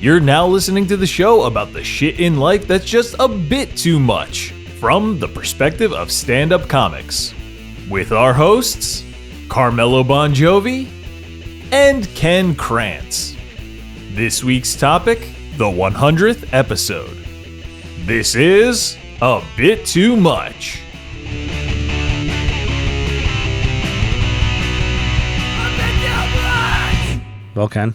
You're now listening to the show about the shit in life that's just a bit too much, from the perspective of stand-up comics. With our hosts, Carmelo Bongiovi and Ken Krantz. This week's topic, the 100th episode. This is A Bit Too Much. Well, Ken,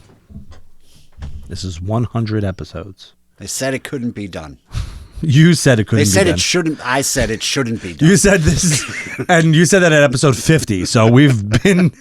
this is 100 episodes. They said it couldn't be done. You said it couldn't be done. They said it shouldn't. I said it shouldn't be done. You said this, and you said that at episode 50. So we've been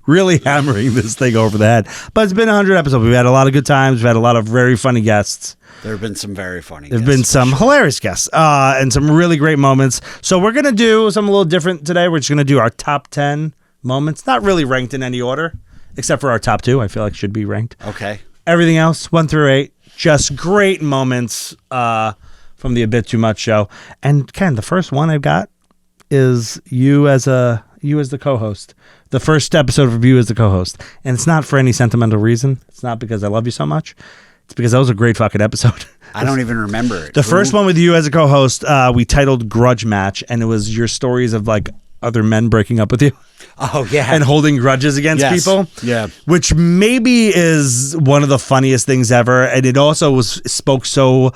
really hammering this thing over the head. But it's been 100 episodes. We've had a lot of good times. We've had a lot of very funny guests. There have been some very funny guests. There have been some hilarious guests and some really great moments. So we're going to do something a little different today. We're just going to do our top 10 moments. Not really ranked in any order, except for our top 2. I feel like should be ranked. Okay. Everything else, 1 through 8, just great moments from the A Bit Too Much show. And Ken, the first one I've got is you as the co-host. The first episode of you as the co-host. And it's not for any sentimental reason. It's not because I love you so much. It's because that was a great fucking episode. I don't even remember it. The first one with you as a co-host, we titled Grudge Match, and it was your stories of like other men breaking up with you. Oh, yeah. And holding grudges against people. Yeah. Which maybe is one of the funniest things ever. And it also spoke so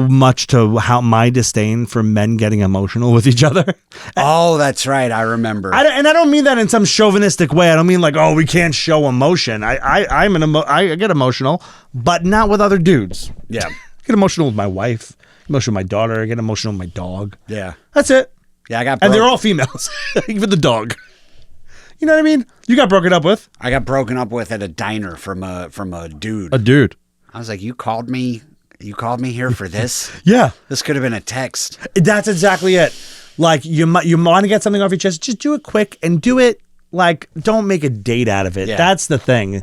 much to how my disdain for men getting emotional with each other. Oh, that's right. I remember. I don't mean that in some chauvinistic way. I don't mean like, oh, we can't show emotion. I get emotional, but not with other dudes. Yeah. I get emotional with my wife, emotional with my daughter. I get emotional with my dog. Yeah. That's it. Yeah, and they're all females, even the dog. You know what I mean? You got broken up with. I got broken up with at a diner from a dude. A dude. I was like, you called me here for this? Yeah. This could have been a text. That's exactly it. Like you want to get something off your chest, just do it quick and do it like don't make a date out of it. Yeah. That's the thing.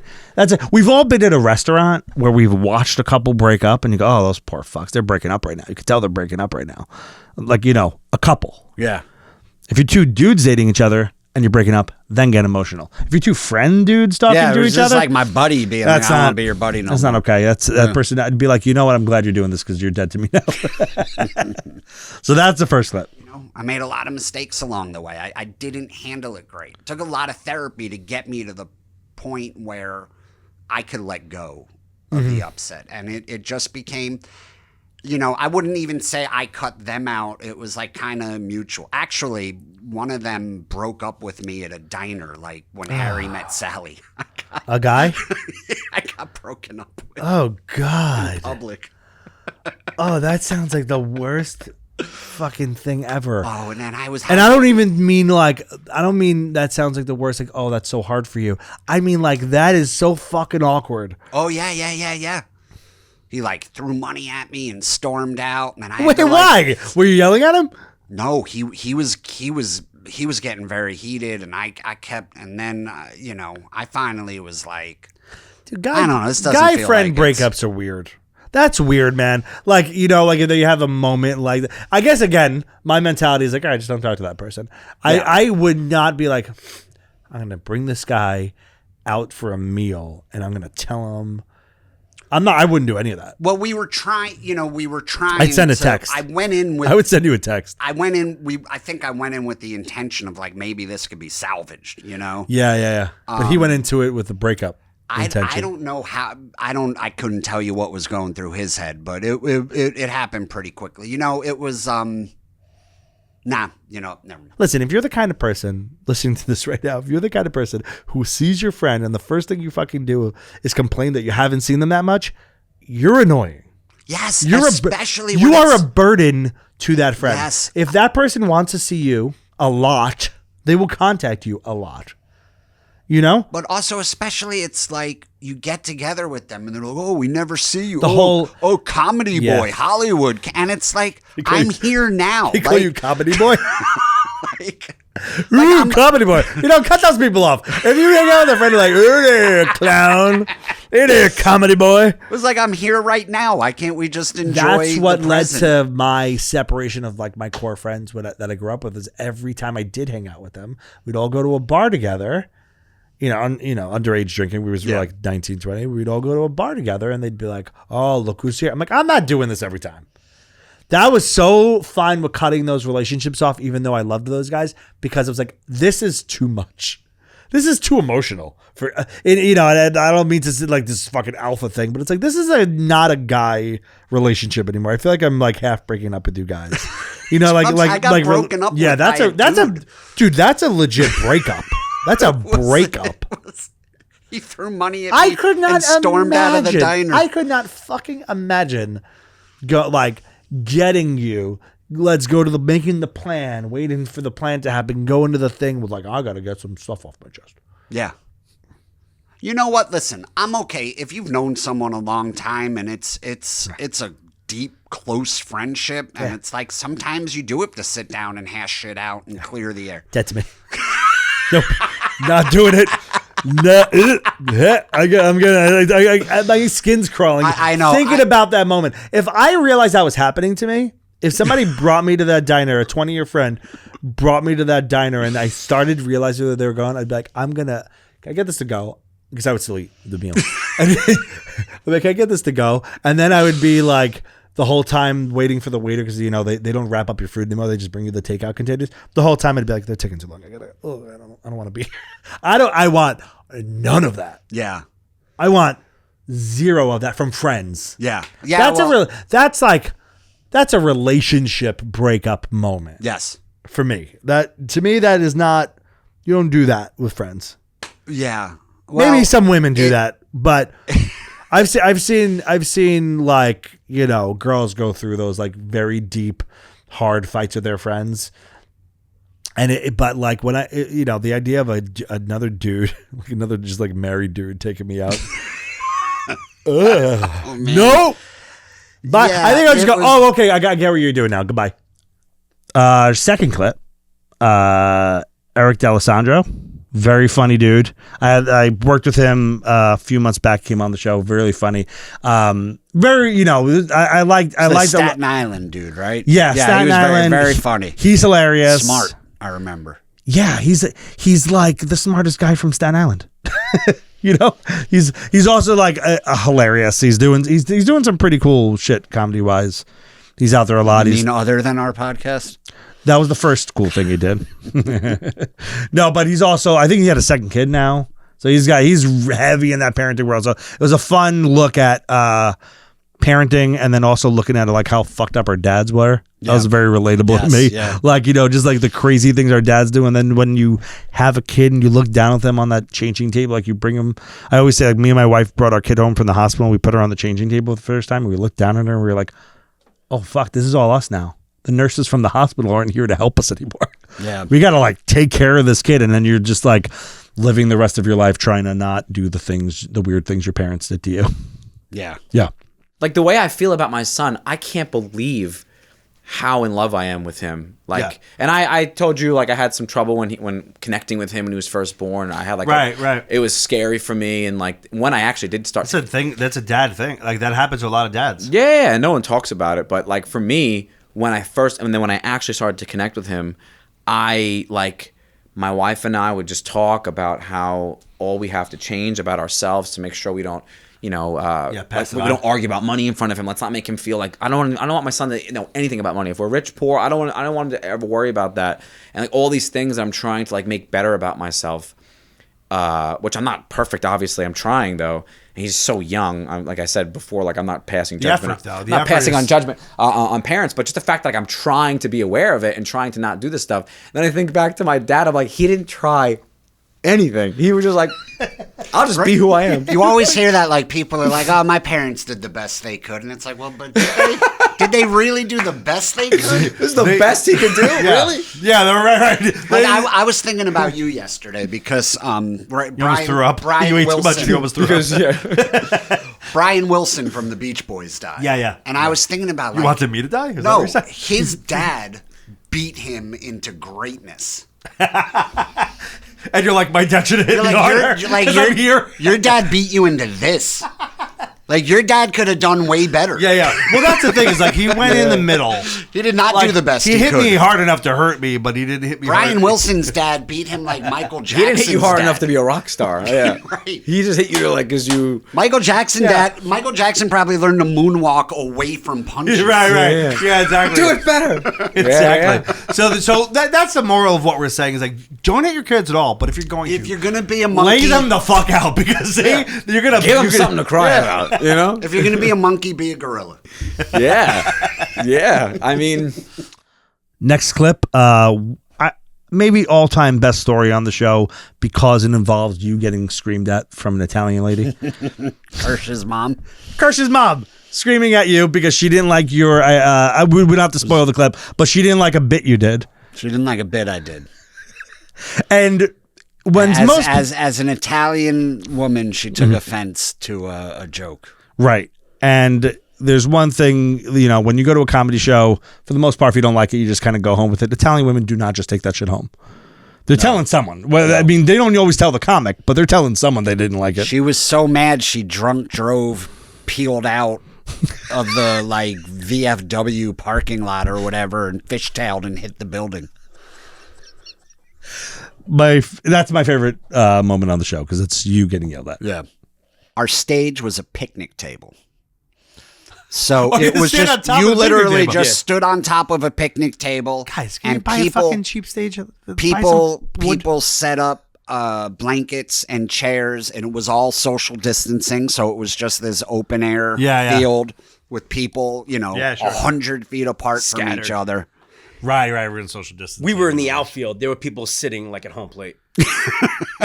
We've all been at a restaurant where we've watched a couple break up and you go, oh, those poor fucks, they're breaking up right now. You can tell they're breaking up right now. Like, a couple. Yeah. If you're two dudes dating each other and you're breaking up, then get emotional. If you're two friend dudes talking to each other, like my buddy being like, I want to be your buddy. That's not okay. That person. I'd be like, you know what? I'm glad you're doing this because you're dead to me now. So that's the first clip. I made a lot of mistakes along the way. I didn't handle it great. It took a lot of therapy to get me to the point where I could let go of the upset, and it just became. I wouldn't even say I cut them out. It was like kind of mutual. Actually, one of them broke up with me at a diner, like when Harry met Sally. A guy? I got broken up with. Oh, God. In public. Oh, that sounds like the worst fucking thing ever. Oh, and then I was. And I don't even mean like, I don't mean that sounds like the worst, like, oh, that's so hard for you. I mean like that is so fucking awkward. Oh, yeah. He like threw money at me and stormed out. And I Wait, why? Were you yelling at him? No, he was getting very heated, and I kept, and then I finally was like, dude, I don't know. This doesn't guy feel friend like breakups are weird. That's weird, man. Like like if you have a moment like that. I guess again, my mentality is like, all right, just don't talk to that person. Yeah. I would not be like, I'm gonna bring this guy out for a meal, and I'm gonna tell him. I wouldn't do any of that. Well, we were trying. I'd send a text. I went in with. I would send you a text. I went in. I think I went in with the intention of like maybe this could be salvaged. Yeah. But he went into it with the breakup intention. I don't know how. I couldn't tell you what was going through his head, but it happened pretty quickly. It was. Never mind. Listen, if you're the kind of person listening to this right now, if you're the kind of person who sees your friend and the first thing you fucking do is complain that you haven't seen them that much, you're annoying. Yes, you are a burden to that friend. Yes. If that person wants to see you a lot, they will contact you a lot. But also, especially, it's like you get together with them and they're like, oh, we never see you. Comedy boy, Hollywood. And it's like, I'm here now. They call you comedy boy? I'm comedy boy. Cut those people off. If you hang out with a friend, you're like, ooh there, clown. Hey there, comedy boy. It was like, I'm here right now. Why can't we just enjoy That's what the led present? to my separation of like my core friends that I grew up with is every time I did hang out with them, we'd all go to a bar together. underage drinking. We were like 19, 20. We'd all go to a bar together, and they'd be like, "Oh, look who's here." I'm like, I'm not doing this every time. That was so fine with cutting those relationships off, even though I loved those guys, because it was like, this is too much. This is too emotional for, and I don't mean to say like this fucking alpha thing, but it's like, this is not a guy relationship anymore. I feel like I'm like half breaking up with you guys. I got broken up. Yeah, that's a legit breakup. That's a breakup. He threw money at I me could not and stormed out of the diner. I could not fucking imagine getting you. Let's go to making the plan, waiting for the plan to happen, go into the thing with like, I got to get some stuff off my chest. Yeah. You know what? Listen, I'm okay if you've known someone a long time and it's a deep, close friendship, and it's like sometimes you do have to sit down and hash shit out and clear the air. That's me. Nope, not doing it. No, my skin's crawling. I know. Thinking about that moment. If I realized that was happening to me, if somebody brought me to that diner, a 20-year friend brought me to that diner, and I started realizing that they were gone, I'd be like, can I get this to go? Because I would still eat the meal. And I'm like, can I get this to go? And then I would be like, the whole time waiting for the waiter, because they don't wrap up your food anymore. They just bring you the takeout containers. The whole time I'd be like, they're taking too long. I don't want to be here. I want none of that. Yeah. I want zero of that from friends. Yeah. Yeah. That's a relationship breakup moment. Yes. For me. To me, that is not, you don't do that with friends. Yeah. Well, maybe some women do that, but I've seen like, girls go through those like very deep, hard fights with their friends. But like when the idea of another dude, like another just like married dude taking me out. Oh, no. But I think I'll just go, okay, I get what you're doing now. Goodbye. Second clip. Eric D'Alessandro. Very funny dude. I worked with him a few months back. Came on the show. Really funny. Very, I liked Staten Island dude, right? Yeah, Staten he was Island. Very, very funny. He's hilarious. Smart. I remember. Yeah, he's like the smartest guy from Staten Island. He's also like a hilarious. He's doing some pretty cool shit comedy wise. He's out there a lot. Other than our podcast? That was the first cool thing he did. No, but he's also, I think he had a second kid now. So he's heavy in that parenting world. So it was a fun look at parenting, and then also looking at like how fucked up our dads were. That was very relatable to me. Yeah. Like, just like the crazy things our dads do. And then when you have a kid and you look down at them on that changing table, like you bring them, I always say, like, me and my wife brought our kid home from the hospital and we put her on the changing table the first time, and we looked down at her and we were like, oh fuck, this is all us now. The nurses from the hospital aren't here to help us anymore. Yeah. We got to like take care of this kid. And then you're just like living the rest of your life trying to not do the weird things your parents did to you. Yeah. Yeah. Like the way I feel about my son, I can't believe how in love I am with him. Like, and I told you, like, I had some trouble when connecting with him when he was first born. I had like, right. It was scary for me. And like when I actually did start. That's a dad thing. Like that happens to a lot of dads. Yeah. No one talks about it. But like for me, when I actually started to connect with him, my wife and I would just talk about how all we have to change about ourselves to make sure we don't, we don't argue about money in front of him. Let's not make him feel like I don't want my son to know anything about money. If we're rich, poor, I don't want him to ever worry about that. And like all these things I'm trying to like make better about myself, which I'm not perfect. Obviously, I'm trying though. And he's so young. Like I said before, like I'm not passing judgment. Not passing on judgment on parents, but just the fact that like I'm trying to be aware of it and trying to not do this stuff. Then I think back to my dad. I'm like, he didn't try anything. He was just like, I'll just be who I am. You always hear that, like, people are like, oh, my parents did the best they could. And it's like, well, but did they really do the best they could? This is the best he could do, really? Yeah, they're right. Like, I was thinking about you yesterday because Brian, you almost threw up. Brian you ate Wilson, too much. You almost threw up. Brian Wilson from the Beach Boys died. Yeah. And I was thinking about, like, you wanted me to die? Is no, his dad beat him into greatness. And you're like, my dad should hit me harder. I'm here. Your dad beat you into this. Like, your dad could have done way better. Yeah. Well, that's the thing is like he went in the middle. He did not do the best He hit could. me hard enough to hurt me, but he didn't hit me Brian hard. Wilson's dad beat him like Michael Jackson's He didn't hit you hard dad. enough to be a rock star. Yeah. Right. He just hit you like because you. Michael Jackson probably learned to moonwalk away from punches. Right. Yeah, exactly. Do it better. Exactly. So that's the moral of what we're saying is like don't hit your kids at all, but if you're going If to, you're gonna be a monkey, lay them the fuck out because you're gonna Give them something to cry about. You know. if you're gonna be a monkey, be a gorilla. Yeah. I mean, Next clip, maybe all-time best story on the show because it involves you getting screamed at from an Italian lady. Kirsch's mom. Kirsch's mom screaming at you because she didn't like your. We don't have to spoil the clip, but she didn't like a bit you did. She didn't like a bit I did. And when As an Italian woman, she took offense to a joke. Right. And there's one thing, when you go to a comedy show, for the most part, if you don't like it, you just kind of go home with it. Italian women do not just take that shit home. They're telling someone. Well, I mean, they don't always tell the comic, but they're telling someone they didn't like it. She was so mad she drove, peeled out of the VFW parking lot or whatever and fishtailed and hit the building. That's my favorite moment on the show because it's you getting yelled at. Yeah. Our stage was a picnic table. So Okay, it was stand on just, top of you the picnic literally table. just stood on top of a picnic table. Guys, can you and buy a fucking cheap stage? People set up blankets and chairs, and it was all social distancing. So it was just this open air field with people, 100 feet apart from each other. Right. We're in social distance. We were in the outfield. There were people sitting like at home plate.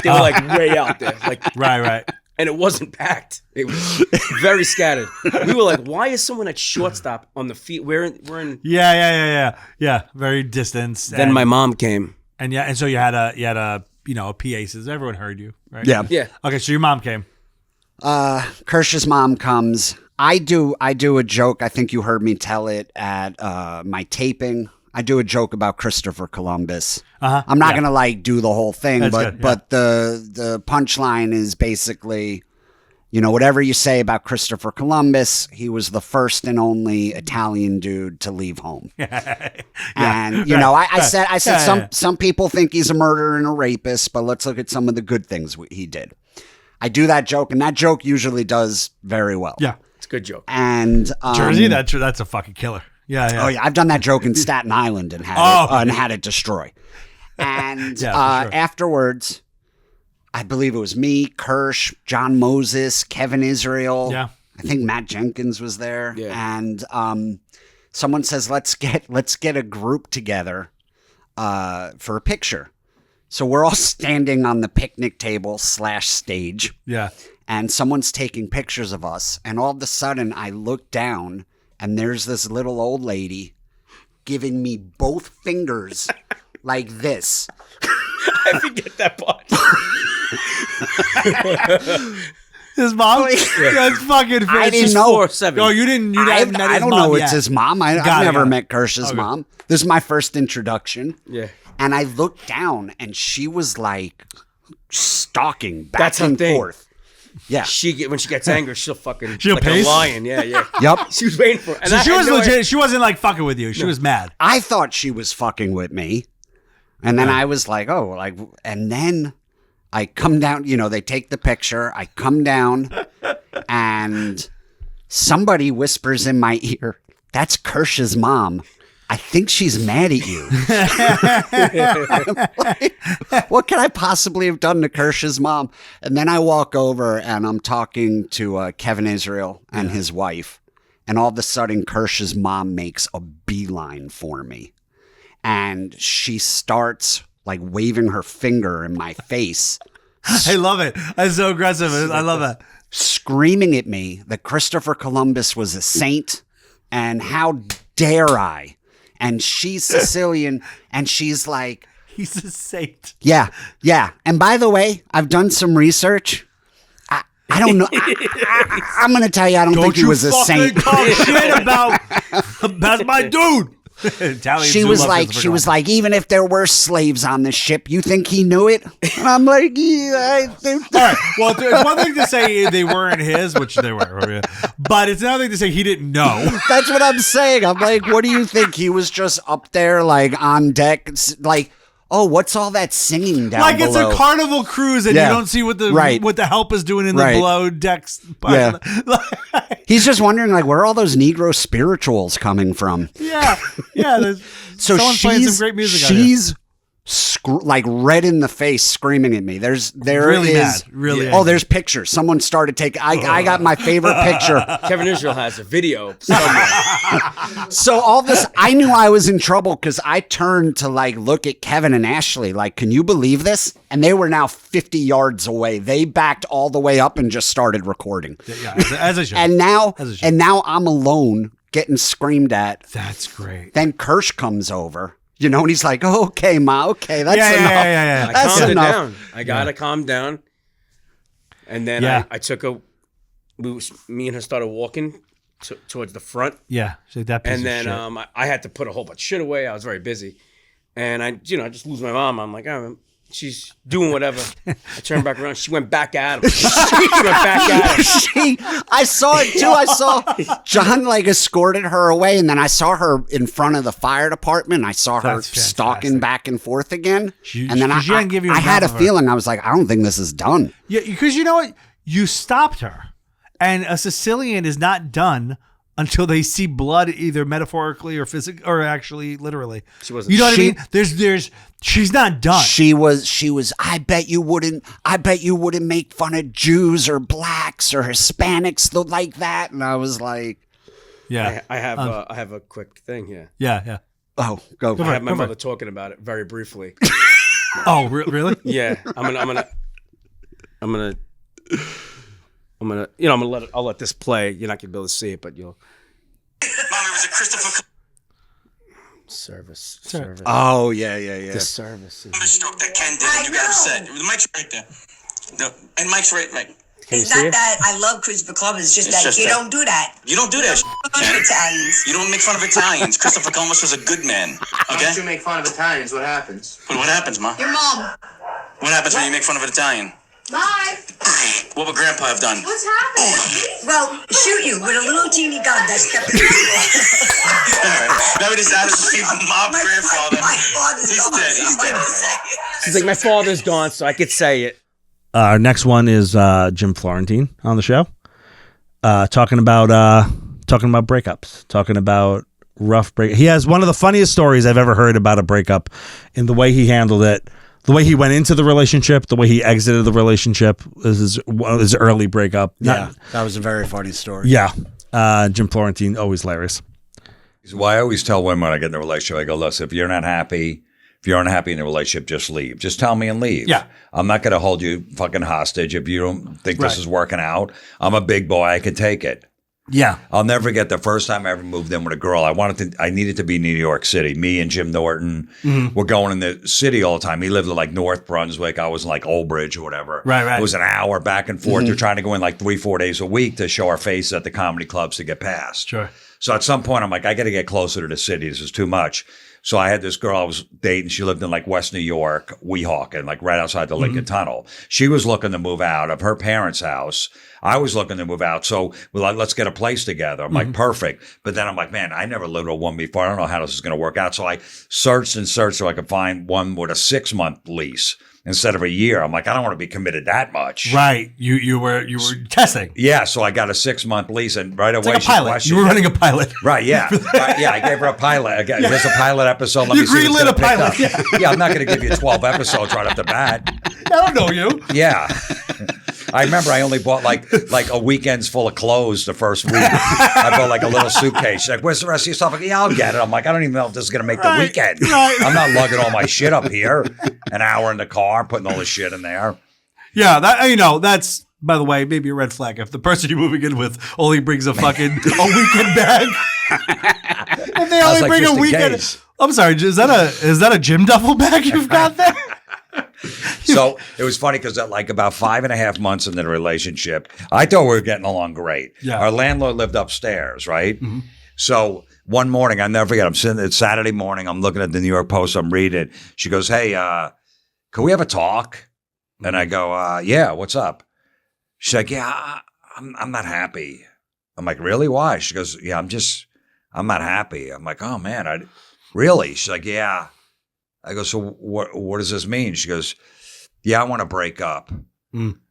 They were way out there. Right. And it wasn't packed. It was very scattered. We were like, why is someone at shortstop on the field? We're in. Yeah. Very distanced. Then my mom came. And so you had a PA says everyone heard you, right? Yeah. Okay, so your mom came. Kirsch's mom comes. I do a joke. I think you heard me tell it at my taping. I do a joke about Christopher Columbus. I'm not gonna do the whole thing, but the punchline is basically, whatever you say about Christopher Columbus, he was the first and only Italian dude to leave home. And I said some people think he's a murderer and a rapist, but let's look at some of the good things he did. I do that joke, and that joke usually does very well. Yeah, it's a good joke. And Jersey, that's a fucking killer. Yeah. Oh yeah, I've done that joke in Staten Island and had it destroy. And afterwards, I believe it was me, Kirsch, John Moses, Kevin Israel. Yeah. I think Matt Jenkins was there. Yeah. And someone says, let's get a group together for a picture. So we're all standing on the picnic table / stage. Yeah. And someone's taking pictures of us. And all of a sudden I look down and there's this little old lady giving me both fingers like this. I forget that part. His mom? That's fucking I didn't know. 4-7. No, you didn't. I don't know it's his mom. I've never met Kirsch's Okay. mom. This is my first introduction. Yeah. And I looked down and she was stalking back That's her and thing. forth. Yeah. When she gets angry, she'll She'll like pace? a lion. Yeah. Yep. She was waiting for it. And So I she had was no legit. idea. She wasn't fucking with you. She was mad. I thought she was fucking with me. And then I was like, and then I come down, they take the picture. I come down and somebody whispers in my ear, that's Kirsch's mom. I think she's mad at you. What can I possibly have done to Kirsch's mom? And then I walk over and I'm talking to Kevin Israel and his wife. And all of a sudden, Kirsch's mom makes a beeline for me. And she starts waving her finger in my face. I love it. That's so aggressive. I love that. Screaming at me that Christopher Columbus was a saint. And how dare I? And she's Sicilian, and she's like, he's a saint. Yeah. And by the way, I've done some research. I don't know. I'm going to tell you, I don't think he was a saint. Don't you fucking talk shit about. That's my dude. Italians She do was love like, Christopher she was Columbus. like, even if there were slaves on the ship, you think he knew it? And I'm like, yeah. All right. Well, it's one thing to say they weren't his, which they were, but it's another thing to say he didn't know. That's what I'm saying. I'm like, what do you think? He was just up there, like on deck, like, oh, what's all that singing down Like below? it's a Carnival cruise, and Yeah. you don't see what the Right. what the help is doing in the Right. below decks. Yeah. He's just wondering, like, where are all those Negro spirituals coming from? yeah. So Someone's playing some great music out here. she's like red in the face, screaming at me. There Really is mad, really Oh, angry. there's pictures. Someone started taking. I got my favorite picture. Kevin Israel has a video somewhere. So all this, I knew I was in trouble because I turned to like look at Kevin and Ashley. Like, can you believe this? And they were now 50 yards away. They backed all the way up and just started recording. Yeah, as I should. And now, As it should. and now I'm alone getting screamed at. That's great. Then Kirsch comes over, and he's like, oh, "Okay, Ma, okay, that's Yeah, enough." yeah. I That's calmed enough. it down. I gotta calm down. And then Yeah. I took me and her started walking towards the front. Yeah, she's like that piece And of then shit. I had to put a whole bunch of shit away. I was very busy. And I just lose my mom. I'm like, oh, she's doing whatever. I turned back around. She went back at him. I saw it too. I saw John like escorted her away, and then I saw her in front of the fire department. I saw her That's stalking fantastic. back and forth again. And then she didn't give you I had a enough of her. feeling. I was like, I don't think this is done. Yeah, because you know what? You stopped her. And a Sicilian is not done until they see blood, either metaphorically or physically, or actually literally. She wasn't. You know what I mean? She's not done. She was. I bet you wouldn't make fun of Jews or blacks or Hispanics like that. And I was like, yeah. I have a quick thing here. Yeah. oh, go. for I it, have my go for mother it. talking about it very briefly. Oh, really? Yeah, I'm gonna I'll let this play. You're not gonna be able to see it, but you'll. Mom, it was a Christopher Service. Oh yeah. The service. Columbus stroke that Ken did, and you got upset. The mic's right there. No, and Mike's right. Can you It's see not it? that I love Christopher Columbus, it's just It's that just you that- don't do that. You don't do that, Fuck Ken. Italians. You don't make fun of Italians. Christopher Columbus was a good man. Okay? Once you make fun of Italians, what happens? But what happens, Ma? Your mom. What happens when you make fun of an Italian? Bye. What would Grandpa have done? What's happening? Well, shoot you with a little teeny gun that's kept in the Now we decided to see the mob grandfather. My father's He's gone, dead. so He's I'm dead. gonna say it. She's like, my father's gone, so I could say it. Our next one is Jim Florentine on the show, talking about breakups, talking about rough break. He has one of the funniest stories I've ever heard about a breakup, in the way he handled it, the way he went into the relationship, the way he exited the relationship. This is his early breakup. Yeah, that was a very funny story. Yeah. Jim Florentine, always hilarious. Well, I always tell women when I get in a relationship, I go, listen, if you're not happy, if you're unhappy in the relationship, just leave. Just tell me and leave. Yeah. I'm not going to hold you fucking hostage if you don't think this is working out. I'm a big boy. I can take it. Yeah. I'll never forget the first time I ever moved in with a girl. I needed to be New York City. Me and Jim Norton were going in the city all the time. He lived in like North Brunswick. I was in like Old Bridge or whatever. Right. It was an hour back and forth. They're trying to go in like 3-4 days a week to show our face at the comedy clubs to get past. Sure. So at some point, I'm like, I got to get closer to the city. This is too much. So I had this girl I was dating. She lived in like West New York, Weehawken, like right outside the Lincoln Tunnel. She was looking to move out of her parents' house. I was looking to move out. So we're like, let's get a place together. I'm like, perfect. But then I'm like, man, I never lived with a woman before. I don't know how this is going to work out. So I searched so I could find one with a 6-month lease instead of a year. I'm like, I don't want to be committed that much. Right. You were testing. Yeah. So I got a 6-month lease, and right away It's like a she pilot. questioned. You were running a pilot. Right, yeah. Right, yeah, I gave her a pilot. Here's a pilot episode. Let You me see what's greenlit gonna a pick pilot, up. Yeah, I'm not going to give you 12 episodes right off the bat. I don't know you. Yeah. I remember I only bought like a weekend's full of clothes the first week. I bought like a little suitcase. She's like, where's the rest of your stuff? Like, yeah, I'll get it. I'm like, I don't even know if this is going to make the weekend. Right. I'm not lugging all my shit up here. An hour in the car, putting all this shit in there. Yeah, that's, by the way, maybe a red flag. If the person you're moving in with only brings a fucking a weekend bag. If they only like bring just a in weekend. case. I'm sorry, is that a gym duffel bag you've got there? So it was funny because like about 5.5 months into the relationship, I thought we were getting along great. Yeah. Our landlord lived upstairs, right? So one morning, I'll never forget, I'm sitting, it's Saturday morning, I'm looking at the New York Post, I'm reading it. She goes, hey, can we have a talk? And I go, yeah, what's up? She's like, yeah, I'm not happy. I'm like, really? Why? She goes, yeah, I'm not happy. I'm like, oh man, really? She's like, yeah. I go, so what does this mean? She goes, yeah, I want to break up.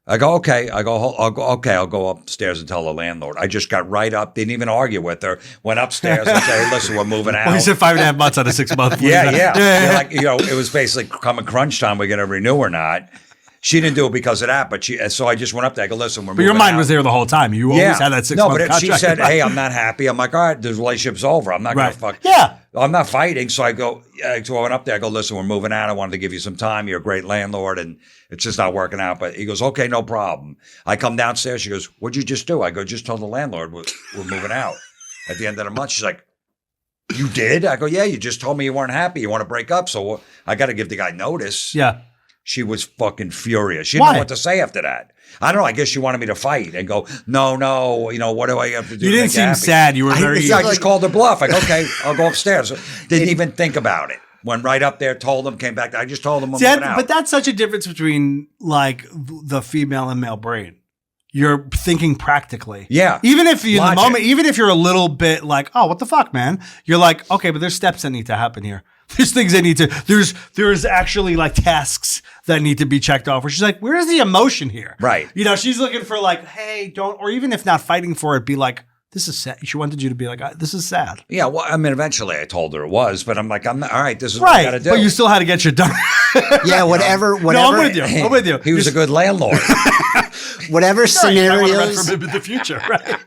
I go, okay. I'll go upstairs and tell the landlord. I just got right up, didn't even argue with her. Went upstairs and said, hey, listen, we're moving out. Well, you said 5.5 months out of 6 months. Yeah. Like, it was basically coming crunch time. We're going to renew or not. She didn't do it because of that, so I just went up there. I go, listen, we're moving out. But your mind was there the whole time. You always had that 6 month contract. No, but she said, hey, I'm not happy. I'm like, all right, the relationship's over. I'm not going to fuck. Yeah. I'm not fighting. So I go, so I went up there. I go, listen, we're moving out. I wanted to give you some time. You're a great landlord, and it's just not working out. But he goes, okay, no problem. I come downstairs. She goes, what'd you just do? I go, just told the landlord we're moving out at the end of the month. She's like, you did? I go, yeah, you just told me you weren't happy. You want to break up. So I got to give the guy notice. Yeah. She was fucking furious. She didn't know what to say after that. I don't know. I guess she wanted me to fight and go, no, what do I have to do? You didn't seem sad. You were very... I just called her bluff. I go, okay, I'll go upstairs. Didn't even think about it. Went right up there, told them, came back. I just told them we're moving out. But that's such a difference between like the female and male brain. You're thinking practically. Yeah. Even if you, in the moment, even if you're a little bit like, oh, what the fuck, man? You're like, okay, but there's steps that need to happen here. There's things that need to, there's actually like tasks that need to be checked off where she's like, where's the emotion here? Right. She's looking for like, hey, don't, or even if not fighting for it, be like, this is sad. She wanted you to be like, this is sad. Yeah. Well, I mean, eventually I told her it was, but I'm like, I'm not, all right, this is what I got to do. But you still had to get your done. Yeah. Whatever. No, I'm with you. He was a good landlord. Whatever scenarios. In the future, right?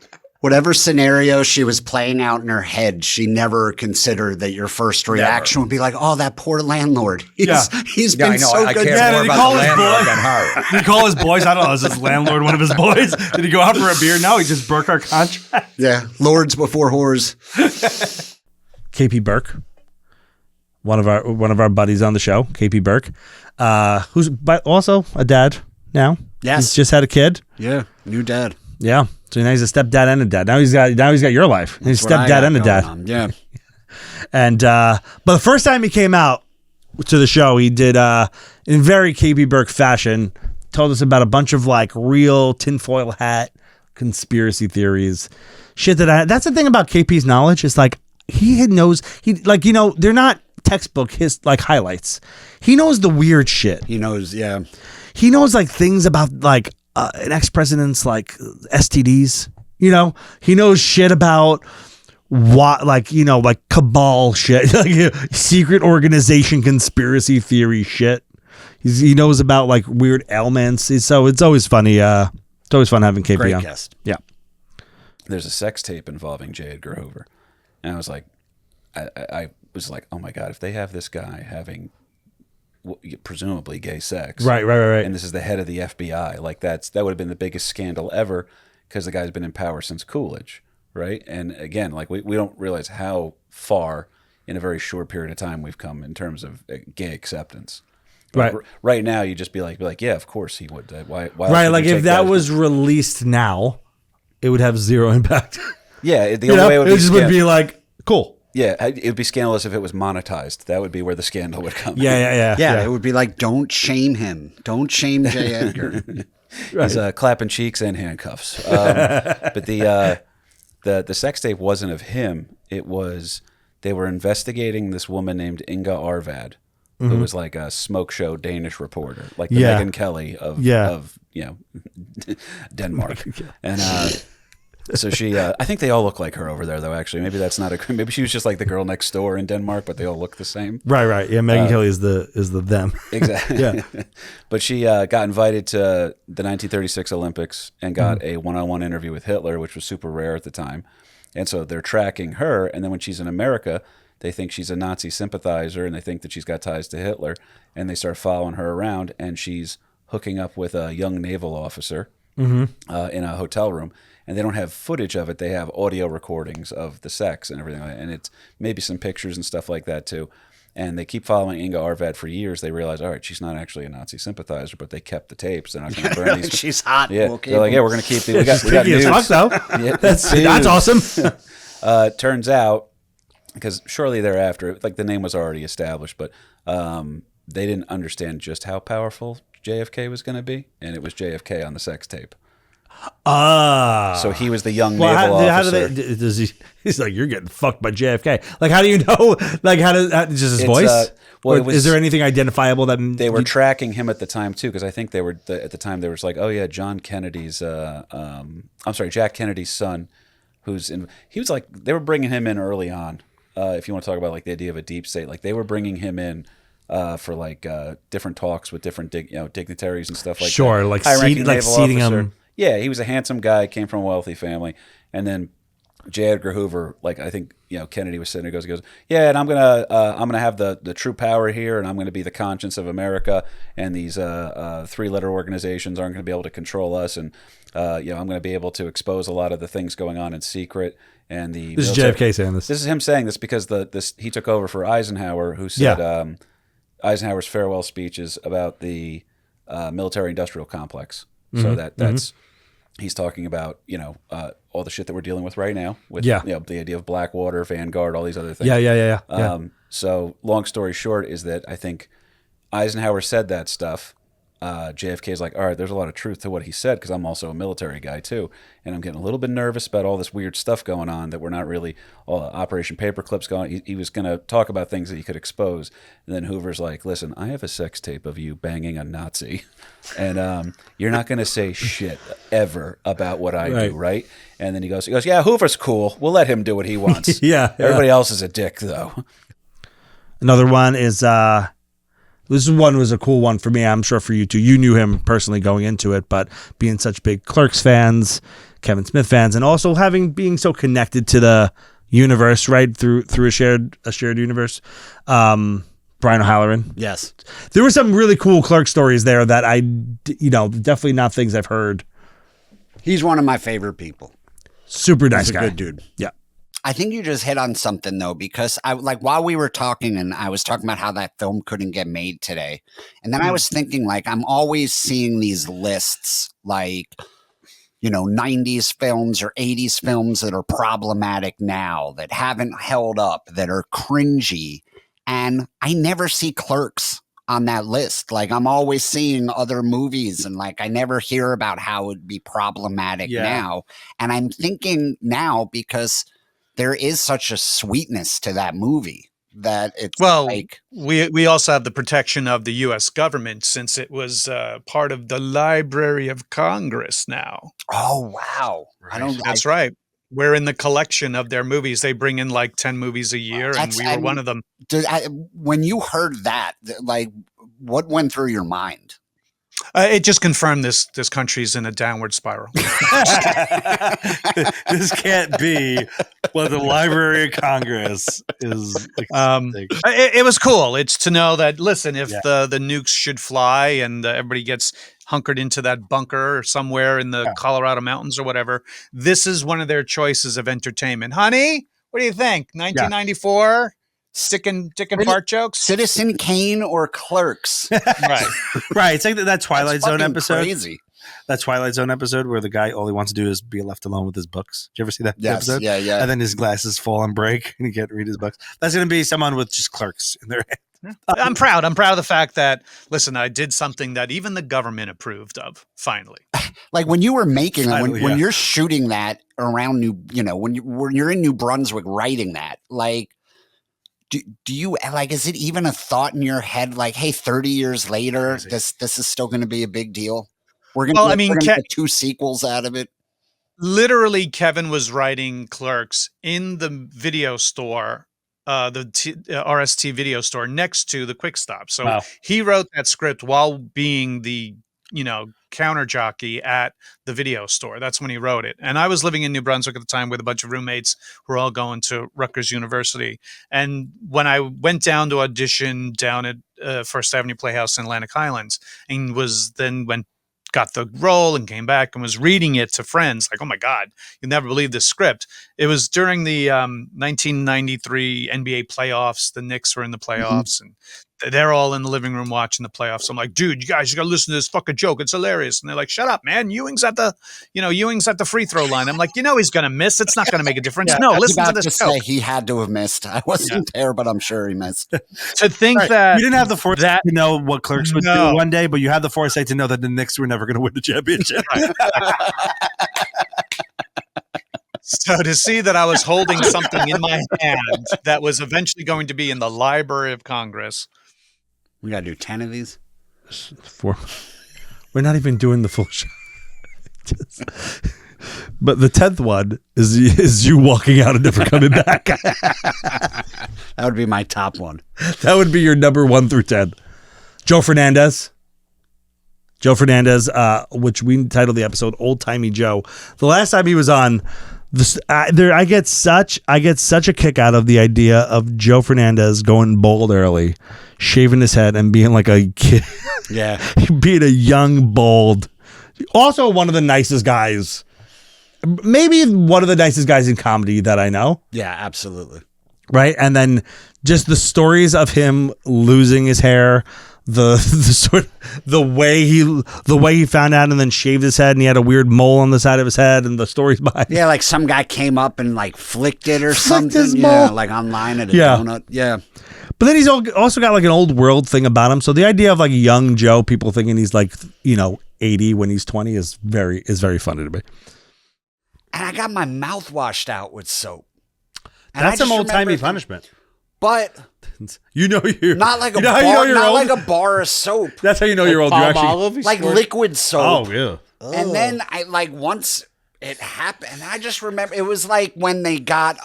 Whatever scenario she was playing out in her head, she never considered that your first reaction would be like, "Oh, that poor landlord. He's been so good." Did he call his boys? Did he call his boys? I don't know. Is his landlord one of his boys? Did he go out for a beer? No, he just broke our contract. Yeah, lords before whores. KP Burke, one of our buddies on the show, KP Burke, who's also a dad now. Yes, he's just had a kid. Yeah, new dad. Yeah. So now he's a stepdad and a dad. Now he's got your life. He's stepdad and a dad. Yeah. And but the first time he came out to the show, he did in very KB Burke fashion, told us about a bunch of like real tinfoil hat conspiracy theories. Shit that's the thing about KP's knowledge is like he knows they're not textbook highlights. He knows the weird shit. He knows, yeah. He knows like things about like an ex-president's like STDs, he knows shit about what, like cabal shit, like secret organization conspiracy theory shit. He knows about like weird ailments. So it's always funny. It's always fun having KP Great on. guest. Yeah. There's a sex tape involving J. Edgar Hoover. And I was like, I was like, oh my God, if they have this guy having presumably gay sex, right, and this is the head of the FBI, like that would have been the biggest scandal ever because the guy's been in power since Coolidge, right? And again, like we don't realize how far in a very short period of time we've come in terms of gay acceptance. Right. Right now, you just be like, yeah, of course he would. Why right, like if that was released now, it would have zero impact. Yeah, the only way it would be like, cool. Yeah, it would be scandalous if it was monetized. That would be where the scandal would come. Yeah, it would be like, don't shame him. Don't shame J. Edgar. Right. He's clapping cheeks and handcuffs. But the sex tape wasn't of him. It was, they were investigating this woman named Inga Arvad, who was like a smoke show Danish reporter, like the Megyn Kelly of Denmark. And so she, I think they all look like her over there, though. Actually, maybe that's not a. Maybe she was just like the girl next door in Denmark, but they all look the same. Right. Yeah, Megyn Kelly is the them. Exactly. Yeah. But she got invited to the 1936 Olympics and got a one-on-one interview with Hitler, which was super rare at the time. And so they're tracking her, and then when she's in America, they think she's a Nazi sympathizer, and they think that she's got ties to Hitler, and they start following her around, and she's hooking up with a young naval officer in a hotel room. And they don't have footage of it. They have audio recordings of the sex and everything. And it's maybe some pictures and stuff like that, too. And they keep following Inga Arvad for years. They realize, all right, she's not actually a Nazi sympathizer, but they kept the tapes. They're not going to burn these. She's hot. Yeah. They're like, yeah, we're going to keep these. We got news. Fuck, though. Yeah, that's awesome. Turns out because shortly thereafter, like the name was already established, but they didn't understand just how powerful JFK was going to be, and it was JFK on the sex tape. So he was the young naval officer. He's like, you're getting fucked by JFK. Like, how do you know? Like, just his voice? Is there anything identifiable that they were tracking him at the time too? Because I think they were at the time they were like, oh yeah, Jack Kennedy's son, who's in. He was like, they were bringing him in early on. If you want to talk about like the idea of a deep state, like they were bringing him in. For like different talks with different dignitaries and stuff like that. Sure, like seating him. Yeah, he was a handsome guy, came from a wealthy family, and then J. Edgar Hoover, like I think Kennedy was sitting there, goes, yeah, and I'm gonna have the true power here, and I'm gonna be the conscience of America, and these 3-letter organizations aren't gonna be able to control us, and I'm gonna be able to expose a lot of the things going on in secret. And this is JFK saying this. This is him saying this because he took over for Eisenhower, who said Eisenhower's farewell speeches about the military-industrial complex. So that's he's talking about all the shit that we're dealing with right now with the idea of Blackwater, Vanguard, all these other things. Yeah. So long story short is that I think Eisenhower said that stuff. JFK is like, all right, there's a lot of truth to what he said because I'm also a military guy too, and I'm getting a little bit nervous about all this weird stuff going on that we're not really Operation Paperclip's going. He was going to talk about things that he could expose, and then Hoover's like, listen, I have a sex tape of you banging a Nazi, and you're not going to say shit ever about what I do, right? And then he goes, yeah, Hoover's cool. We'll let him do what he wants. Everybody else is a dick though. Another one is. This one was a cool one for me. I'm sure for you too. You knew him personally going into it, but being such big Clerks fans, Kevin Smith fans, and also being so connected to the universe, right, through a shared universe. Brian O'Halloran. Yes. There were some really cool Clerk stories there that I definitely not things I've heard. He's one of my favorite people. Super nice guy. Good dude. Yeah. I think you just hit on something though, because while we were talking and I was talking about how that film couldn't get made today. And then I was thinking I'm always seeing these lists 90s films or 80s films that are problematic now, that haven't held up, that are cringy. And I never see Clerks on that list. I'm always seeing other movies and I never hear about how it would be problematic now. And I'm thinking now because there is such a sweetness to that movie that it's we also have the protection of the U.S. government since it was part of the Library of Congress now. Oh, wow. Right. That's right. We're in the collection of their movies. They bring in 10 movies a year, and we were one of them. When you heard that, what went through your mind? It just confirmed this country's in a downward spiral. This can't be what the Library of Congress is. It was cool. It's to know that, listen, if the nukes should fly and everybody gets hunkered into that bunker somewhere in the Colorado mountains or whatever, this is one of their choices of entertainment. Honey, what do you think? 1994? Sticking fart jokes? Citizen Kane or Clerks? Right. It's like that Twilight Zone episode. Crazy. That Twilight Zone episode where the guy all he wants to do is be left alone with his books. Did you ever see that episode? Yeah. And then his glasses fall and break, and he can't read his books. That's going to be someone with just Clerks in their head. I'm proud. I'm proud of the fact that, listen, I did something that even the government approved of. Finally, when you were making when you're shooting that around when you're in New Brunswick writing that, do you is it even a thought in your head hey, 30 years later this is still going to be a big deal? We're going to get 2 sequels out of it. Literally, Kevin was writing Clerks in the video store, the RST video store next to the Quick Stop. So he wrote that script while being the counter jockey at the video store. That's when he wrote it. And I was living in New Brunswick at the time with a bunch of roommates who were all going to Rutgers University. And when I went down to audition down at First Avenue Playhouse in Atlantic Highlands, and got the role and came back and was reading it to friends, oh my God, you'll never believe this script. It was during the 1993 NBA playoffs. The Knicks were in the playoffs, and they're all in the living room watching the playoffs. I'm like, dude, you guys, you got to listen to this fucking joke. It's hilarious. And they're like, shut up, man. Ewing's at the free throw line. I'm like, he's going to miss. It's not going to make a difference. No, listen to this joke. He had to have missed. I wasn't there, but I'm sure he missed. To think that you didn't have the foresight to know what Clerks would do one day, but you had the foresight to know that the Knicks were never going to win the championship. So to see that I was holding something in my hand that was eventually going to be in the Library of Congress. We got to do 10 of these? 4. We're not even doing the full show. But the 10th one is you walking out and never coming back. That would be my top one. That would be your number 1 through 10. Joe Fernandez, which we titled the episode "Old Timey Joe." The last time he was on, I get such a kick out of the idea of Joe Fernandez going bald early, shaving his head, and being like a kid. Yeah, being a young bald. Also, one of the nicest guys. Maybe one of the nicest guys in comedy that I know. Yeah, absolutely. Right, and then just the stories of him losing his hair. The way he found out and then shaved his head and he had a weird mole on the side of his head and the stories behind. Yeah, like some guy came up and like flicked it or something. His yeah, mole. like online at a donut. Yeah. But then he's also got like an old world thing about him. So the idea of like young Joe, people thinking he's like 80 when he's 20 is very funny to me. And I got my mouth washed out with soap. And that's some old timey punishment. But you're not like a bar, not like a bar of soap. That's how you know you're old. You actually like liquid soap. Oh yeah. And then I like once it happened, I just remember it was like when they got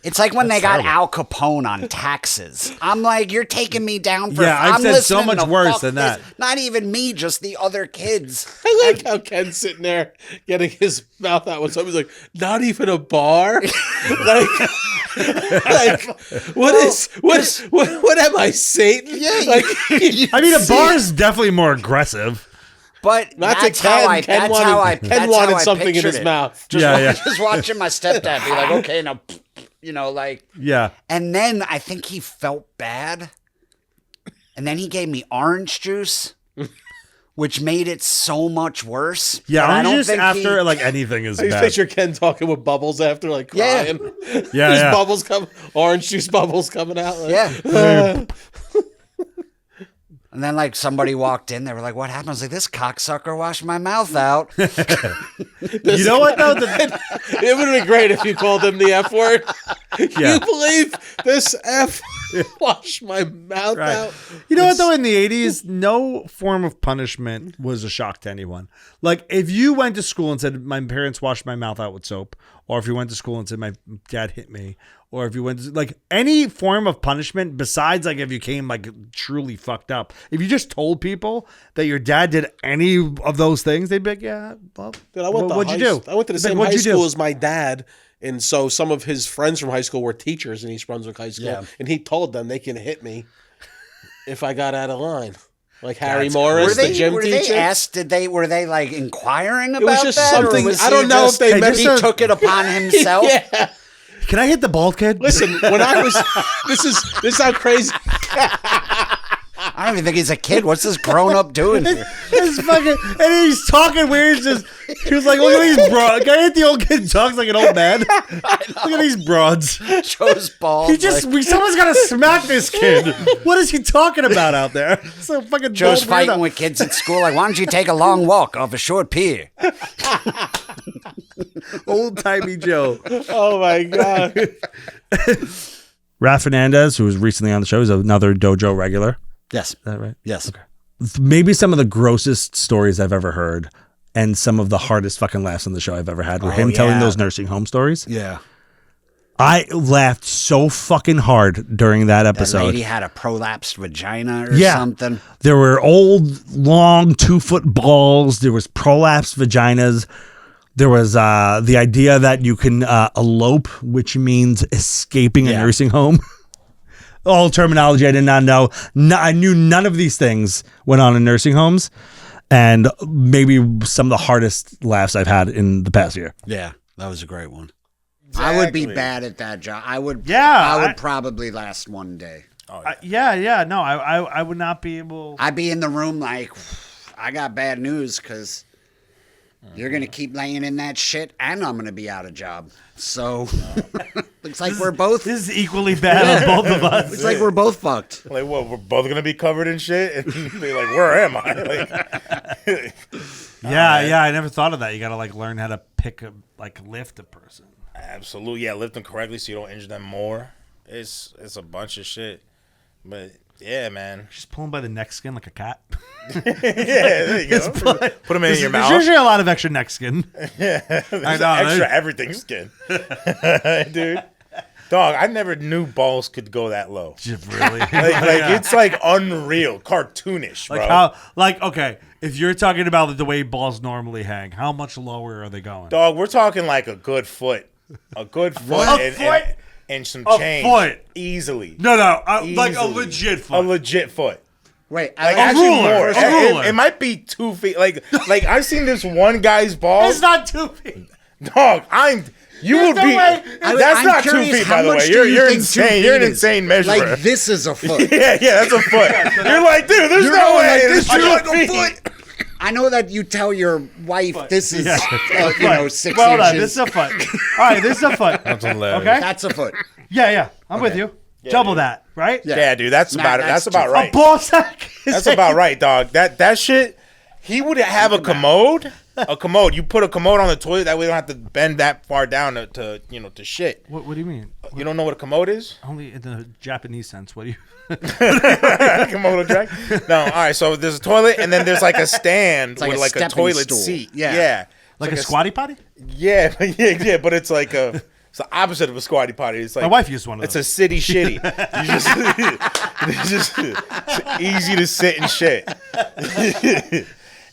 it's like when they got Al Capone on taxes. I'm like, you're taking me down for I've said so much worse than that. Not even me, just the other kids. I like how Ken's sitting there getting his mouth out when somebody's like, not even a bar? What am I, Satan? Yeah, like, I mean, a bar is definitely more aggressive. But that's how I Ken wanted something in his mouth. Just watching my stepdad be like, okay, now, yeah. And then I think he felt bad, and then he gave me orange juice, which made it so much worse. Yeah, orange juice after anything is bad. I picture Ken talking with bubbles after, like crying. Yeah, bubbles orange juice bubbles coming out. Yeah. And then somebody walked in, they were like, what happened? I was like, this cocksucker washed my mouth out. You know what though? It would have been great if you called him the F word. Yeah. You believe this F washed my mouth out? You know what though? In the 80s, no form of punishment was a shock to anyone. Like if you went to school and said, my parents washed my mouth out with soap, or if you went to school and said, my dad hit me, or if you went to any form of punishment besides if you came truly fucked up. If you just told people that your dad did any of those things, they'd be like, yeah, well, dude, what'd you do? I went to the same high school as my dad. And so some of his friends from high school were teachers in East Brunswick High School. Yeah. And he told them they can hit me if I got out of line. Like Harry Morris, the gym teacher. Were they inquiring about that? It was just something. I don't know if they meant he took it upon himself. Yeah. Can I hit the bald kid? Listen, when I was this is how crazy. I don't even think he's a kid. What's this grown up doing here? And he's talking weird. He was like, look at these broads. Can I hit the old kid who talks like an old man? Look at these broads. Joe's bald. Someone's got to smack this kid. What is he talking about out there? So fucking Joe's fighting with kids at school. Like, why don't you take a long walk off a short pier? Old timey Joe. Oh my God. Raph Fernandez, who was recently on the show, is another Dojo regular. Yes. Is that right? Yes. Okay. Maybe some of the grossest stories I've ever heard and some of the hardest fucking laughs on the show I've ever had were him telling those nursing home stories. Yeah. I laughed so fucking hard during that episode. That lady had a prolapsed vagina or something. There were old, long 2-foot balls. There was prolapsed vaginas. There was the idea that you can elope, which means escaping a nursing home. All terminology I did not know. I knew none of these things went on in nursing homes, and maybe some of the hardest laughs I've had in the past year. Yeah, that was a great one. Exactly. I would be bad at that job. I would probably last one day. Yeah. No, I would not be able. I'd be in the room like, I got bad news because you're going to keep laying in that shit and I'm going to be out of job. So looks like we're both. This is equally bad on both of us. Looks like we're both fucked. Like, what? We're both going to be covered in shit? And they're like, where am I? Like, yeah. I never thought of that. You got to like learn how to lift a person. Absolutely. Yeah, lift them correctly so you don't injure them more. It's a bunch of shit. But yeah, man. Just pull them by the neck skin like a cat. Yeah, there you go. Put them in your mouth. There's usually a lot of extra neck skin. Yeah, I know. Extra everything skin. Dude. Dog, I never knew balls could go that low. Really? It's like unreal, cartoonish, bro. Okay, if you're talking about the way balls normally hang, how much lower are they going? Dog, we're talking like a good foot. A good foot. And some change. Foot. Easily. No, like a legit foot. A legit foot. Wait, like a ruler. A ruler. It might be 2 feet. Like I've seen this one guy's balls. It's not 2 feet. Dog, you will be. That's not 2 feet, by the way. You're insane. You're an insane measurer. Like this is a foot. Yeah, that's a foot. You're like, dude, there's no way. This is like a foot. I know that you tell your wife this is 6 well inches. Done. This is a foot. All right, this is a foot. That's hilarious. Okay, that's a foot. Yeah. I'm with you. Yeah, double dude. that, right? Yeah, dude. That's about it. That's about right. A ball sack. That's about right, dog. That shit. He would have a commode. A commode. You put a commode on the toilet. That way, you don't have to bend that far down to shit. What do you mean? You don't know what a commode is? Only in the Japanese sense. What do you? Komodo drag? No. All right. So there's a toilet, and then there's like a stand with like a toilet stool. seat. Yeah. Like a squatty potty? Yeah. But it's like it's the opposite of a squatty potty. It's like my wife used one of those. It's a city shitty. It's easy to sit and shit.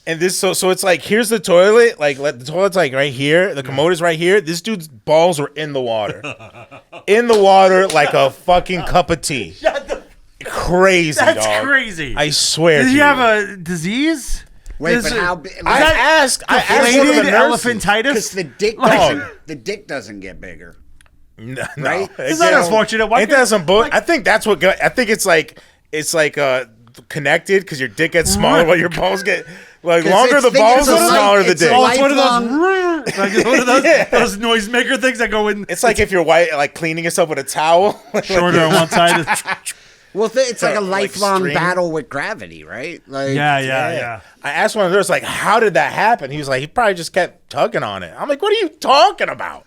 And this, so it's like, here's the toilet. Like, the toilet's like right here. The commode is right here. This dude's balls were in the water. In the water like a fucking cup of tea. Crazy, That's dog. Crazy. I swear. Did he have a disease? Wait, but how big? I asked one of the nurses. Elephantitis? Because the dick doesn't get bigger. No, right? It's not unfortunate. Ain't that some bull? I think that's what. I think it's like connected because your dick gets smaller while your balls get longer. The balls, the smaller the dick. Oh, it's one of those. Like one of those noisemaker things that go in. It's like if you're like cleaning yourself with a towel. Shorter on one side. Well, it's like a lifelong battle with gravity, right? Like, yeah. I asked one of those, like, how did that happen? He was like, he probably just kept tugging on it. I'm like, what are you talking about?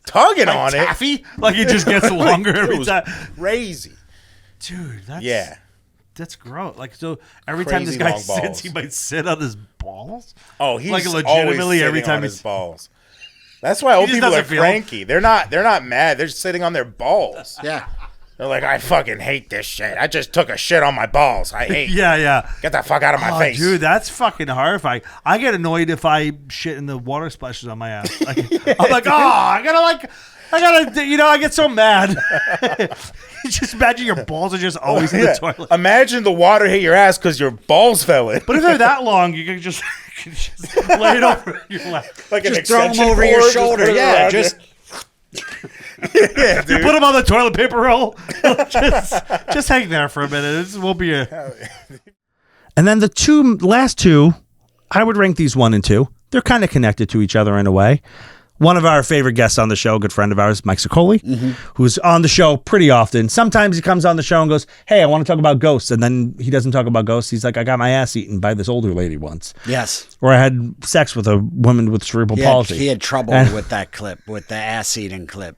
Tugging on taffy? it? Like it just gets longer every time. Crazy. Dude, that's gross. Like, so every time this guy sits, he might sit on his balls? Oh, he's like legitimately every time on his balls. That's why old people are cranky. They're not mad. They're just sitting on their balls. Yeah. They're like, I fucking hate this shit. I just took a shit on my balls. I hate. Yeah. Get the fuck out of my face, dude. That's fucking horrifying. I get annoyed if I shit and the water splashes on my ass. I'm like, I gotta. I get so mad. Just imagine your balls are just always in the toilet. Imagine the water hit your ass because your balls fell in. But if they're that long, you can just lay it over your lap. Like just throw them over your shoulder. Yeah, just. Yeah, dude. You put them on the toilet paper roll. just hang there for a minute. It won't be a. And then the last two, I would rank these 1 and 2. They're kind of connected to each other in a way. One of our favorite guests on the show, a good friend of ours, Mike Sicoli, who's on the show pretty often. Sometimes he comes on the show and goes, hey, I want to talk about ghosts. And then he doesn't talk about ghosts. He's like, I got my ass eaten by this older lady once. Yes. Or I had sex with a woman with cerebral palsy. He had trouble with that clip, with the ass eating clip.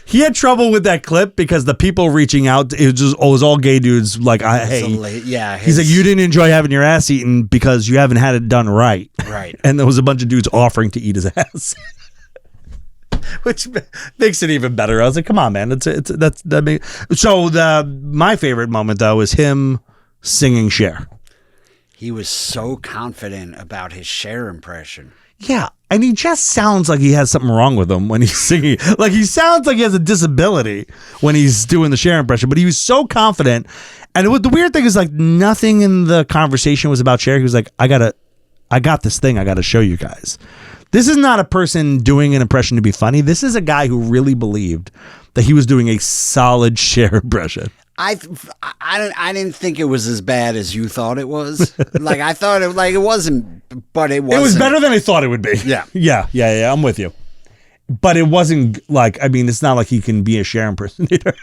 He had trouble with that clip because the people reaching out, it was all gay dudes like, hey. He's like, you didn't enjoy having your ass eaten because you haven't had it done right. Right. And there was a bunch of dudes offering to eat his ass. Which makes it even better. I was like, "Come on, man!" My favorite moment though is him singing Cher. He was so confident about his Cher impression. Yeah, and he just sounds like he has something wrong with him when he's singing. Like he sounds like he has a disability when he's doing the Cher impression. But he was so confident, and the weird thing is like nothing in the conversation was about Cher. He was like, "I got this thing. I got to show you guys." This is not a person doing an impression to be funny. This is a guy who really believed that he was doing a solid Cher impression. I didn't think it was as bad as you thought it was. Like I thought it wasn't, but it wasn't. It was better than I thought it would be. Yeah. Yeah. I'm with you. But it wasn't like, I mean, it's not like he can be a Cher impersonator.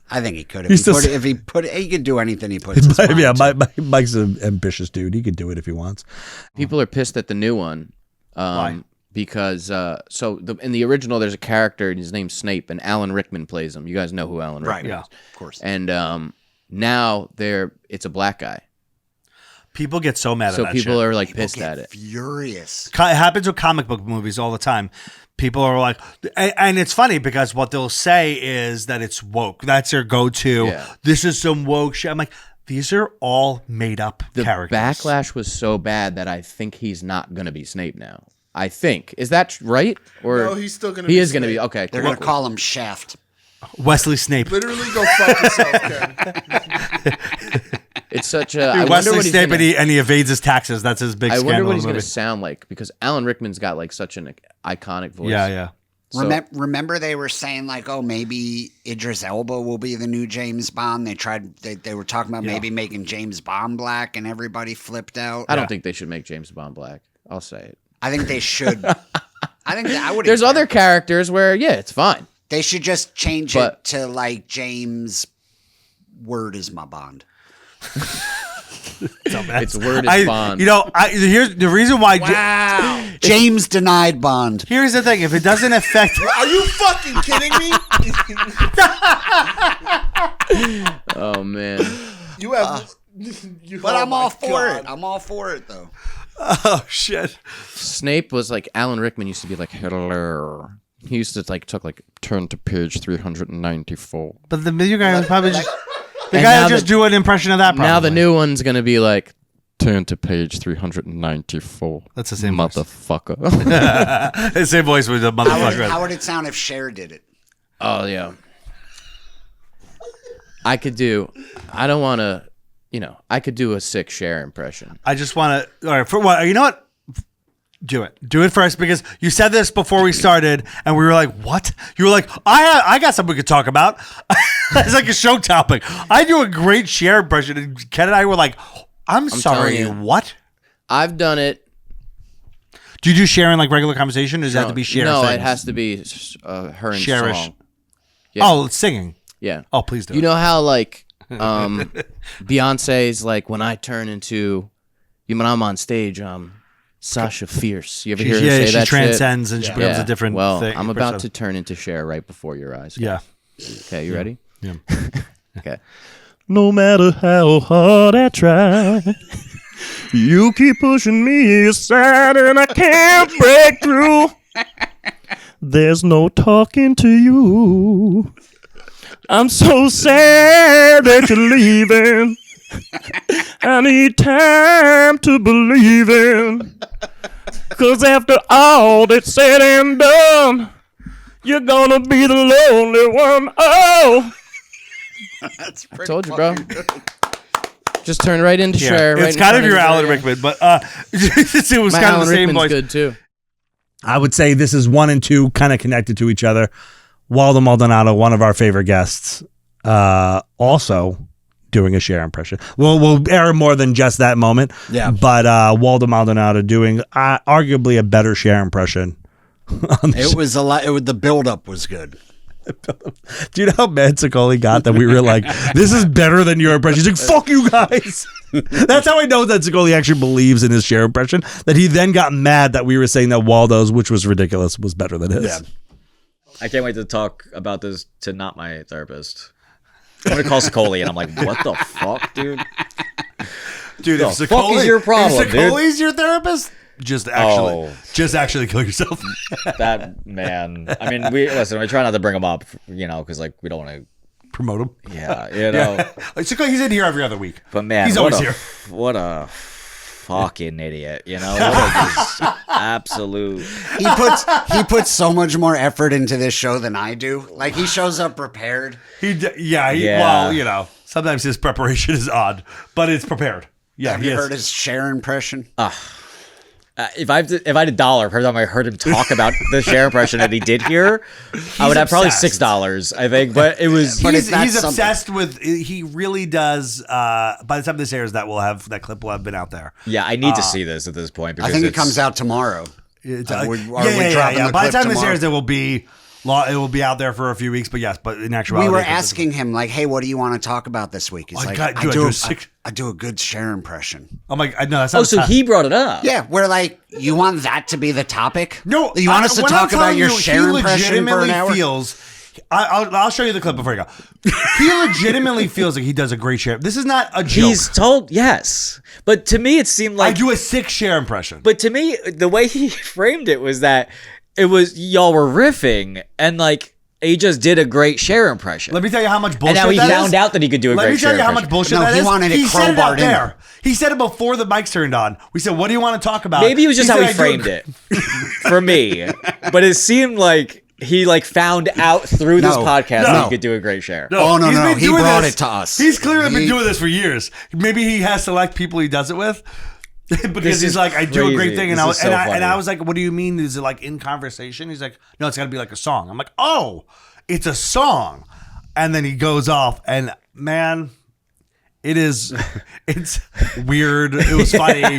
I think he could. He could do anything he puts his mind to. Mike's an ambitious dude. He could do it if he wants. People are pissed at the new one. Why? Because in the original, there's a character, and his name's Snape, and Alan Rickman plays him. You guys know who Alan Rickman is. Yeah, of course. And now it's a black guy. People get so mad at that So people shit. are like pissed at it. Furious. It happens with comic book movies all the time. People are like, and it's funny because what they'll say is that it's woke. That's their go-to. Yeah. This is some woke shit. I'm like, these are all made up The characters. backlash was so bad that I think he's not going to be Snape now. I think. Is that right? Or No, he's still going to be He is going to Snape. be. Okay. They're going to call him Shaft. Wesley Snape. Literally go fuck yourself, Ken. It's such a. I wonder Wesley what he's Snape gonna, and he evades his taxes. That's his big I scandal. wonder what in he's the going to movie. sound like because Alan Rickman's got like such an iconic voice. Yeah. So, Remember they were saying like, oh, maybe Idris Elba will be the new James Bond. They were talking about maybe making James Bond black, and everybody flipped out. I don't think they should make James Bond black. I'll say it. I think they should. I think that I would. There's other characters where it's fine. They should just change it to like James. Word is my Bond. It's Word is Bond. Here's the reason why. Wow. James denied Bond. Here's the thing: if it doesn't affect, Are you fucking kidding me? Oh man. You have. But I'm all for it. I'm all for it though. oh shit! Snape was like Alan Rickman used to be like hello. He used to turn to page 394. But the video guy was probably just the And guy now would just do an impression of that. Probably. Now the new one's gonna be like turn to page 394. That's the same voice. motherfucker. The same voice with the motherfucker. How would it sound if Cher did it? Oh yeah. I could do. I don't want to. I could do a sick Cher impression. I just want to. All right, for what? You know what? Do it. Do it first because you said this before we started, and we were like, "What?" You were like, "I got something we could talk about." It's like a show topic. I do a great Cher impression, and Ken and I were like, "I'm sorry, telling you. what?" I've done it. Do you do Cher in like regular conversation, or does it have to be Cher? No, things? it has to be her in Cher-ish. song. Yeah. Oh, it's singing. Yeah. Oh, please do. You know how like Beyonce's like when I turn into when I'm on stage, Sasha Fierce. You ever hear her say she that transcends shit? and she becomes a different thing. I'm about to turn into Cher right before your eyes. Yeah. Okay, you ready? Yeah. Okay. No matter how hard I try, you keep pushing me aside and I can't break through. There's no talking to you. I'm so sad that you're leaving. I need time to believe in. 'Cause after all that's said and done, you're gonna be the lonely one. Oh, That's I told you, bro. Just turn right into Cher. It's kind of your Alan Rickman, but it was kind of the same voice. Good too. I would say this is 1 and 2 kind of connected to each other. Waldo Maldonado, one of our favorite guests, also doing a Cher impression. We'll air more than just that moment. Yeah. But Waldo Maldonado doing arguably a better Cher impression. It was a lot. The buildup was good. Do you know how mad Sicoli got that we were like, this is better than your impression? He's like, fuck you guys. That's how I know that Sicoli actually believes in his Cher impression, that he then got mad that we were saying that Waldo's, which was ridiculous, was better than his. Yeah. I can't wait to talk about this to not my therapist. I'm going to call Sicoli and I'm like, what the fuck, dude? Dude, if the fuck is your problem, if Sicoli's your therapist, just actually kill yourself. That man. I mean, we try not to bring him up, because like we don't want to promote him. Yeah, He's in here every other week. But man, he's always here. What a fucking idiot, What a just absolute. He puts so much more effort into this show than I do. Like he shows up prepared. Well, sometimes his preparation is odd, but it's prepared. Yeah, Have you heard his Cher impression? if I had $1 per time I heard him talk about the Cher impression that he did here, I would have probably $6, I think. But it was. He's obsessed with. He really does. By the time this airs, that clip will have been out there. Yeah, I need to see this at this point. I think it comes out tomorrow. By the time this airs, it will be out there for a few weeks. But yes, but in actuality, we were asking him like, "Hey, what do you want to talk about this week?" He's like, "I do a good Cher impression." I'm like, "No, that's not." Oh, so he brought it up. Yeah, we're like, "You want that to be the topic?" No, you want us to talk about your Cher impression for an hour? I'll show you the clip before you go. He legitimately feels like he does a great Cher. This is not a joke. He's told yes, but to me it seemed like I do a sick Cher impression. But to me, the way he framed it was that it was y'all were riffing and like he just did a great Cher impression. Let me tell you how much bullshit. And now he found out that he could do a great Cher impression. Let me tell you how much bullshit that is. He wanted it crowbarred in there. He said it before the mics turned on. We said, "What do you want to talk about?" Maybe it was just how he framed it for me, but it seemed like. He found out through this podcast that he could do a great Cher. No, he brought it to us. He's clearly been doing this for years. Maybe he has select people he does it with. Because he's like, I do a great thing. And I was like, what do you mean? Is it like in conversation? He's like, no, it's got to be like a song. I'm like, oh, it's a song. And then he goes off and man, it's weird. It was funny.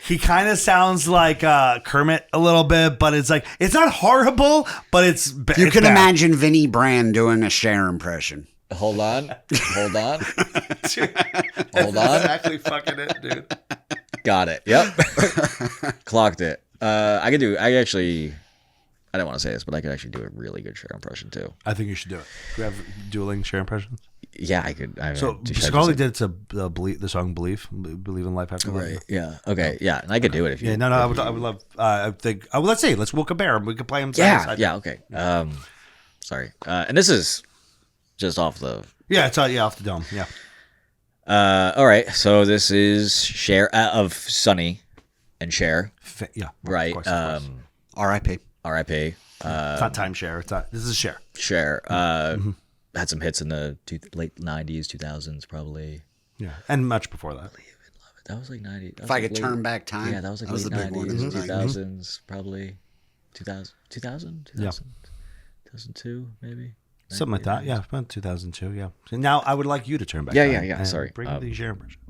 He kind of sounds like Kermit a little bit, but it's like it's not horrible, but it's you can imagine Vinnie Brand doing a Cher impression. Hold on. Exactly fucking it, dude. Got it. Yep. Clocked it. I didn't want to say this, but I could actually do a really good Cher impression too. I think you should do it. Do you have dueling Cher impressions? Yeah, I could. So Scully did to the song "Believe in Life After Love." Right. Yeah. Okay. Yeah, and I could do it if you. Yeah. No. I would love. I think. Let's see. We'll compare them. We can play them. Yeah. Okay. Sorry. And this is just off the. Yeah. It's off the dome. Yeah. All right. So this is Cher of Sunny and Cher. Yeah. Right. Of course. R.I.P. R.I.P. It's not time Cher. This is Cher. Cher. Had some hits in the late 90s, 2000s, probably. Yeah, and much before that. That was like 90. If I could turn back time. Yeah, that was like late 90s, 2000s, probably. 2000? 2002, maybe? Something like that. Yeah, about 2002, yeah. So now I would like you to turn back time. Yeah. Sorry. Bring the Cher impression.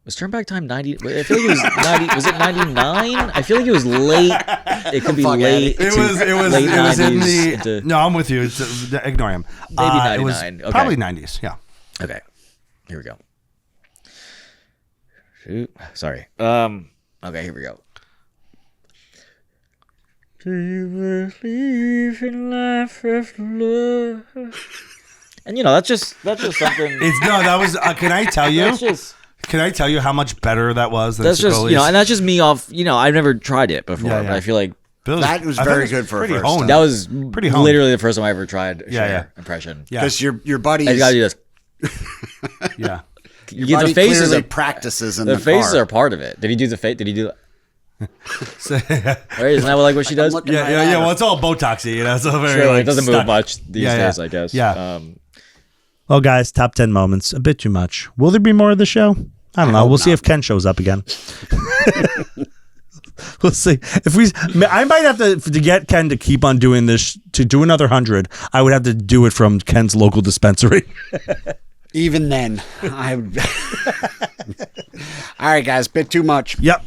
Was Turn Back Time 90? I feel like it was 90. Was it 99? I feel like it was late. It could be late. It was in the. No, I'm with you. Ignore him. Maybe 99. It was probably 90s. Yeah. Okay. Here we go. Shoot. Sorry. Okay. Here we go. Do you believe in life after love? And that's just something. That was. Can I tell you? Can I tell you how much better that was than that's just Sicoli's? And that's just me off. I've never tried it before, but I feel like that was very good for a first time. That was pretty literally the first time I ever tried a Cher impression. Because your buddy you gotta do this. Yeah, you get the faces clearly practices in the faces car. are part of it. Did he do the face? Did he do? Right, isn't that what she does? Yeah. Well, it's all Botoxy, So very it doesn't move much these days, I guess. Yeah. Well, guys, top 10 moments, a bit too much. Will there be more of the show? I don't know. We'll see if Ken shows up again. We'll see. I might have to get Ken to keep on doing this. To do another 100, I would have to do it from Ken's local dispensary. Even then, I would. All right, guys, bit too much. Yep.